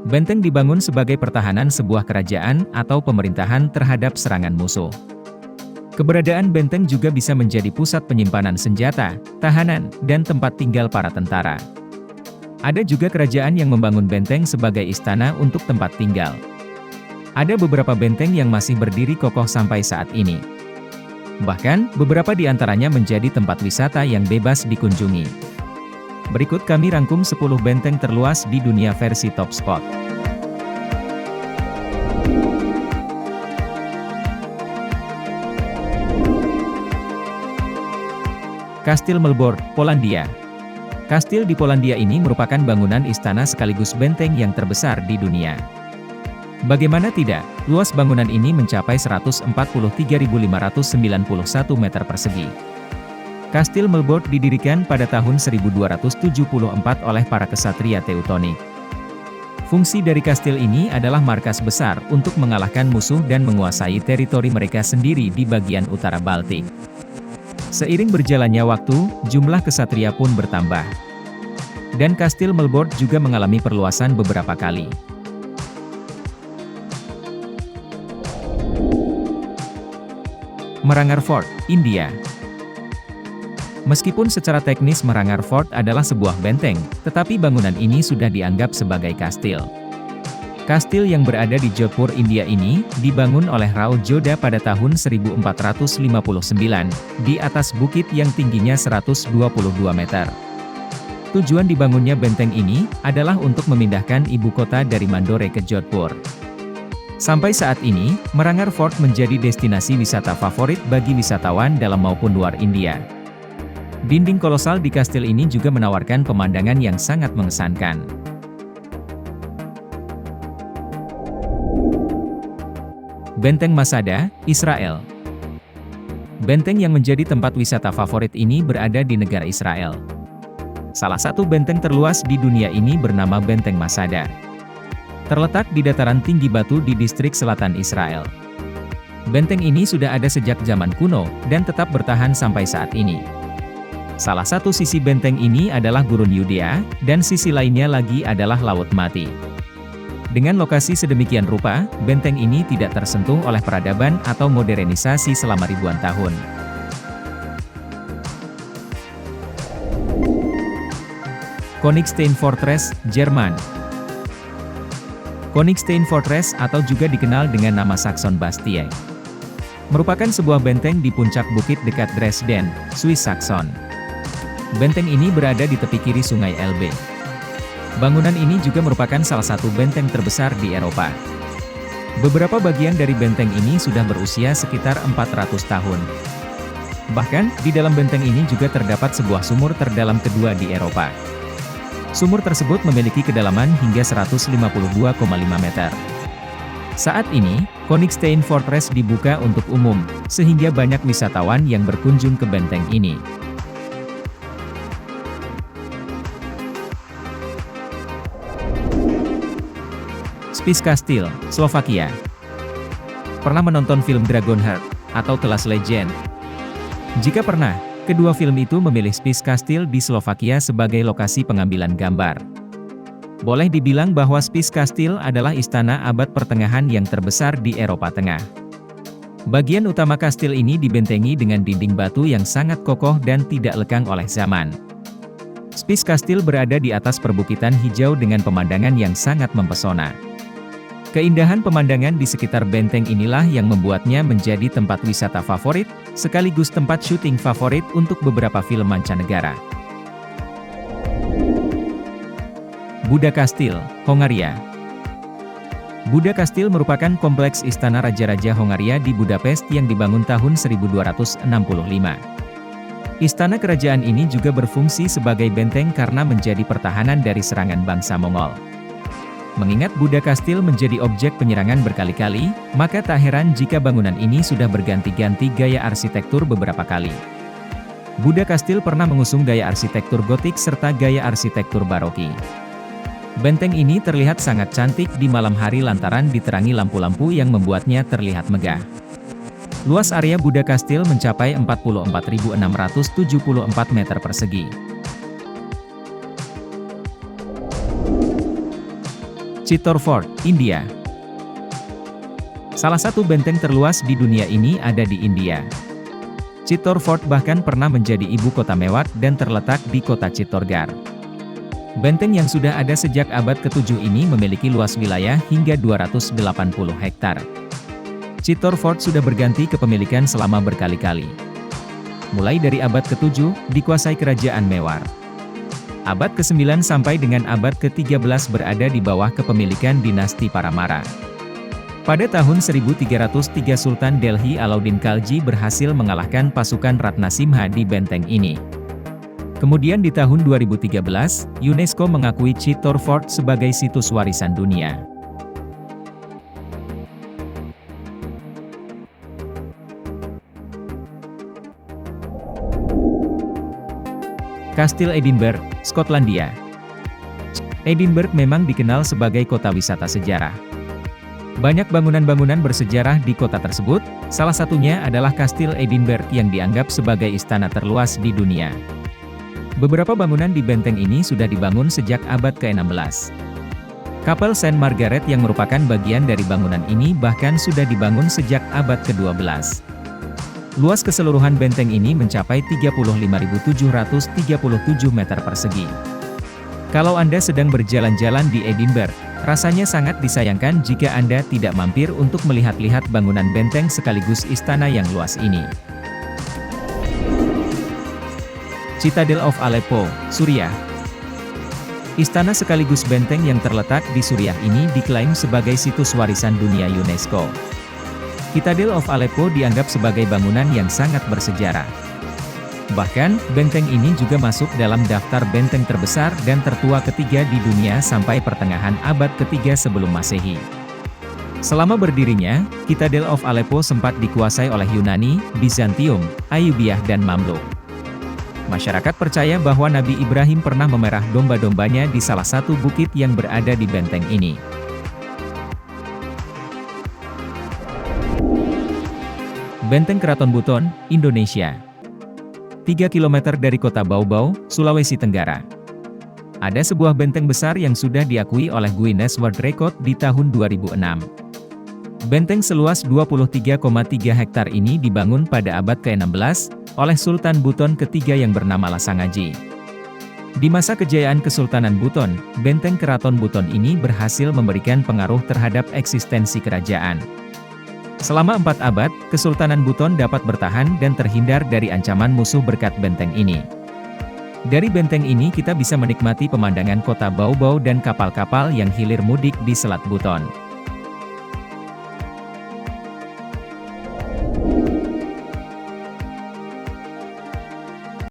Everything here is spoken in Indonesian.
Benteng dibangun sebagai pertahanan sebuah kerajaan atau pemerintahan terhadap serangan musuh. Keberadaan benteng juga bisa menjadi pusat penyimpanan senjata, tahanan, dan tempat tinggal para tentara. Ada juga kerajaan yang membangun benteng sebagai istana untuk tempat tinggal. Ada beberapa benteng yang masih berdiri kokoh sampai saat ini. Bahkan, beberapa di antaranya menjadi tempat wisata yang bebas dikunjungi. Berikut kami rangkum 10 benteng terluas di dunia versi Top Spot. Kastil Melbourne, Polandia. Kastil di Polandia ini merupakan bangunan istana sekaligus benteng yang terbesar di dunia. Bagaimana tidak, luas bangunan ini mencapai 143.591 meter persegi. Kastil Melbourne didirikan pada tahun 1274 oleh para kesatria Teutonik. Fungsi dari kastil ini adalah markas besar untuk mengalahkan musuh dan menguasai teritori mereka sendiri di bagian utara Baltik. Seiring berjalannya waktu, jumlah kesatria pun bertambah. Dan Kastil Melbourne juga mengalami perluasan beberapa kali. Marangar Fort, India. Meskipun secara teknis Marangar Fort adalah sebuah benteng, tetapi bangunan ini sudah dianggap sebagai kastil. Kastil yang berada di Jodhpur, India ini, dibangun oleh Rao Jodha pada tahun 1459, di atas bukit yang tingginya 122 meter. Tujuan dibangunnya benteng ini, adalah untuk memindahkan ibu kota dari Mandore ke Jodhpur. Sampai saat ini, Marangar Fort menjadi destinasi wisata favorit bagi wisatawan dalam maupun luar India. Dinding kolosal di kastil ini juga menawarkan pemandangan yang sangat mengesankan. Benteng Masada, Israel. Benteng yang menjadi tempat wisata favorit ini berada di negara Israel. Salah satu benteng terluas di dunia ini bernama Benteng Masada. Terletak di dataran tinggi batu di distrik selatan Israel. Benteng ini sudah ada sejak zaman kuno, dan tetap bertahan sampai saat ini. Salah satu sisi benteng ini adalah Gurun Yudea, dan sisi lainnya lagi adalah Laut Mati. Dengan lokasi sedemikian rupa, benteng ini tidak tersentuh oleh peradaban atau modernisasi selama ribuan tahun. Königstein Fortress, Jerman. Königstein Fortress atau juga dikenal dengan nama Saxon Bastion, merupakan sebuah benteng di puncak bukit dekat Dresden, Swiss Saxon. Benteng ini berada di tepi kiri sungai Elbe. Bangunan ini juga merupakan salah satu benteng terbesar di Eropa. Beberapa bagian dari benteng ini sudah berusia sekitar 400 tahun. Bahkan, di dalam benteng ini juga terdapat sebuah sumur terdalam kedua di Eropa. Sumur tersebut memiliki kedalaman hingga 152,5 meter. Saat ini, Königstein Fortress dibuka untuk umum, sehingga banyak wisatawan yang berkunjung ke benteng ini. Spiš Kastil, Slovakia. Pernah menonton film Dragonheart atau The Last Legend? Jika pernah, kedua film itu memilih Spiš Kastil di Slovakia sebagai lokasi pengambilan gambar. Boleh dibilang bahwa Spiš Kastil adalah istana abad pertengahan yang terbesar di Eropa Tengah. Bagian utama kastil ini dibentengi dengan dinding batu yang sangat kokoh dan tidak lekang oleh zaman. Spiš Kastil berada di atas perbukitan hijau dengan pemandangan yang sangat mempesona. Keindahan pemandangan di sekitar benteng inilah yang membuatnya menjadi tempat wisata favorit, sekaligus tempat syuting favorit untuk beberapa film mancanegara. Buda Kastil, Hongaria. Buda Kastil merupakan kompleks istana raja-raja Hongaria di Budapest yang dibangun tahun 1265. Istana kerajaan ini juga berfungsi sebagai benteng karena menjadi pertahanan dari serangan bangsa Mongol. Mengingat Buda Kastil menjadi objek penyerangan berkali-kali, maka tak heran jika bangunan ini sudah berganti-ganti gaya arsitektur beberapa kali. Buda Kastil pernah mengusung gaya arsitektur gotik serta gaya arsitektur baroki. Benteng ini terlihat sangat cantik di malam hari lantaran diterangi lampu-lampu yang membuatnya terlihat megah. Luas area Buda Kastil mencapai 44.674 meter persegi. Chittor Fort, India. Salah satu benteng terluas di dunia ini ada di India. Chittor Fort bahkan pernah menjadi ibu kota Mewat dan terletak di kota Chittorgarh. Benteng yang sudah ada sejak abad ke-7 ini memiliki luas wilayah hingga 280 hektar. Chittor Fort sudah berganti kepemilikan selama berkali-kali. Mulai dari abad ke-7, dikuasai kerajaan Mewar. Abad ke-9 sampai dengan abad ke-13 berada di bawah kepemilikan dinasti Paramara. Pada tahun 1303 Sultan Delhi Alauddin Khalji berhasil mengalahkan pasukan Ratna Simha di benteng ini. Kemudian di tahun 2013, UNESCO mengakui Chittor Fort sebagai situs warisan dunia. Kastil Edinburgh, Skotlandia. Edinburgh memang dikenal sebagai kota wisata sejarah. Banyak bangunan-bangunan bersejarah di kota tersebut, salah satunya adalah Kastil Edinburgh yang dianggap sebagai istana terluas di dunia. Beberapa bangunan di benteng ini sudah dibangun sejak abad ke-16. Kapel St. Margaret yang merupakan bagian dari bangunan ini bahkan sudah dibangun sejak abad ke-12. Luas keseluruhan benteng ini mencapai 35.737 meter persegi. Kalau Anda sedang berjalan-jalan di Edinburgh, rasanya sangat disayangkan jika Anda tidak mampir untuk melihat-lihat bangunan benteng sekaligus istana yang luas ini. Citadel of Aleppo, Suriah. Istana sekaligus benteng yang terletak di Suriah ini diklaim sebagai situs warisan dunia UNESCO. Citadel of Aleppo dianggap sebagai bangunan yang sangat bersejarah. Bahkan, benteng ini juga masuk dalam daftar benteng terbesar dan tertua ketiga di dunia sampai pertengahan abad ketiga sebelum Masehi. Selama berdirinya, Citadel of Aleppo sempat dikuasai oleh Yunani, Bizantium, Ayyubiyah dan Mamluk. Masyarakat percaya bahwa Nabi Ibrahim pernah memerah domba-dombanya di salah satu bukit yang berada di benteng ini. Benteng Keraton Buton, Indonesia. 3 km dari kota Bau-Bau, Sulawesi Tenggara. Ada sebuah benteng besar yang sudah diakui oleh Guinness World Record di tahun 2006. Benteng seluas 23,3 hektar ini dibangun pada abad ke-16, oleh Sultan Buton ketiga yang bernama Lasangaji. Di masa kejayaan Kesultanan Buton, benteng Keraton Buton ini berhasil memberikan pengaruh terhadap eksistensi kerajaan. Selama 4 abad, Kesultanan Buton dapat bertahan dan terhindar dari ancaman musuh berkat benteng ini. Dari benteng ini kita bisa menikmati pemandangan kota Bau-Bau dan kapal-kapal yang hilir mudik di Selat Buton.